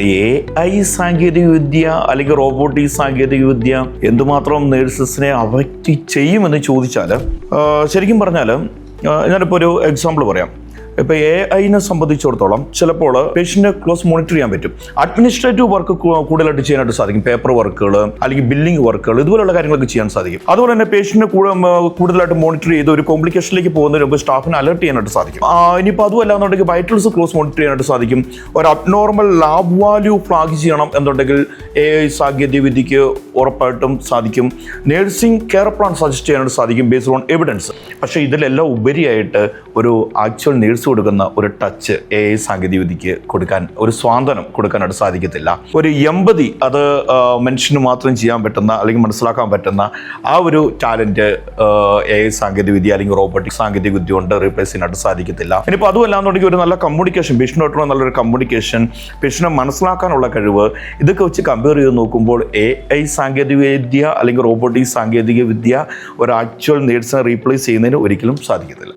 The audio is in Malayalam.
AI സാങ്കേതികവിദ്യ അല്ലെങ്കിൽ റോബോട്ടിക് സാങ്കേതികവിദ്യ എന്തുമാത്രം നേഴ്സസിനെ അഫക്റ്റ് ചെയ്യുമെന്ന് ചോദിച്ചാൽ ശരിക്കും പറഞ്ഞാൽ ഞാനിപ്പോൾ ഒരു എക്സാമ്പിൾ പറയാം. ഇപ്പോൾ AI സംബന്ധിച്ചിടത്തോളം ചിലപ്പോൾ പേഷ്യൻറ്റിനെ ക്ലോസ് മോണിറ്റർ ചെയ്യാൻ പറ്റും. അഡ്മിനിസ്ട്രേറ്റീവ് വർക്ക് കൂടുതലായിട്ട് ചെയ്യാനായിട്ട് സാധിക്കും. പേപ്പർ വർക്കുകൾ അല്ലെങ്കിൽ ബില്ലിംഗ് വർക്കുകൾ ഇതുപോലുള്ള കാര്യങ്ങളൊക്കെ ചെയ്യാൻ സാധിക്കും. അതുപോലെ തന്നെ പേഷ്യൻറ്റിനെ കൂടുതലായിട്ട് മോണിറ്റർ ചെയ്ത് ഒരു കോംപ്ലിക്കേഷനിലേക്ക് പോകുന്നതിന് മുമ്പ് സ്റ്റാഫിനെ അലർട്ട് ചെയ്യാനായിട്ട് സാധിക്കും. ഇനിയിപ്പോൾ അതുമല്ല എന്നുണ്ടെങ്കിൽ വൈറ്റൽസ് ക്ലോസ് മോണിറ്റർ ചെയ്യാനായിട്ട് സാധിക്കും. ഒരു അബ്നോർമൽ ലാബ് വാല്യൂ ഫ്ലാഗ് ചെയ്യണം എന്നുണ്ടെങ്കിൽ AI സാങ്കേതികവിദ്യക്ക് ഉറപ്പായിട്ടും സാധിക്കും. നേഴ്സിംഗ് കെയർ പ്ലാൻ സജസ്റ്റ് ചെയ്യാനായിട്ട് സാധിക്കും ബേസ്ഡ് ഓൺ എവിഡൻസ്. പക്ഷേ ഇതിലെല്ലാം ഉപരിയായിട്ട് ഒരു ആക്ച്വൽ നേഴ്സ് കൊടുക്കുന്ന ഒരു ടച്ച് AI സാങ്കേതികവിദ്യക്ക് കൊടുക്കാൻ, ഒരു സ്വാതന്ത്ര്യം കൊടുക്കാനായിട്ട് സാധിക്കത്തില്ല. ഒരു എമ്പതി അത് മനുഷ്യന് മാത്രം ചെയ്യാൻ പറ്റുന്ന അല്ലെങ്കിൽ മനസ്സിലാക്കാൻ പറ്റുന്ന ആ ഒരു ടാലന്റ് AI സാങ്കേതികവിദ്യ അല്ലെങ്കിൽ റോബോട്ടിക് സാങ്കേതികവിദ്യ കൊണ്ട് റീപ്ലേസ് ചെയ്യാനായിട്ട് സാധിക്കത്തില്ല. ഇനിയിപ്പോൾ അതുമല്ലാന്നുണ്ടെങ്കിൽ ഒരു നല്ല കമ്മ്യൂണിക്കേഷൻ, പേഷ്യൻ്റായിട്ടുള്ള നല്ലൊരു കമ്മ്യൂണിക്കേഷൻ, പേഷ്യനെ മനസ്സിലാക്കാനുള്ള കഴിവ്, ഇതൊക്കെ വെച്ച് കമ്പയർ ചെയ്ത് നോക്കുമ്പോൾ AI സാങ്കേതികവിദ്യ അല്ലെങ്കിൽ റോബോട്ടിക് സാങ്കേതികവിദ്യ ഒരു ആക്ച്വൽ നേഴ്സിനെ റീപ്ലേസ് ചെയ്യുന്നതിന് ഒരിക്കലും സാധിക്കത്തില്ല.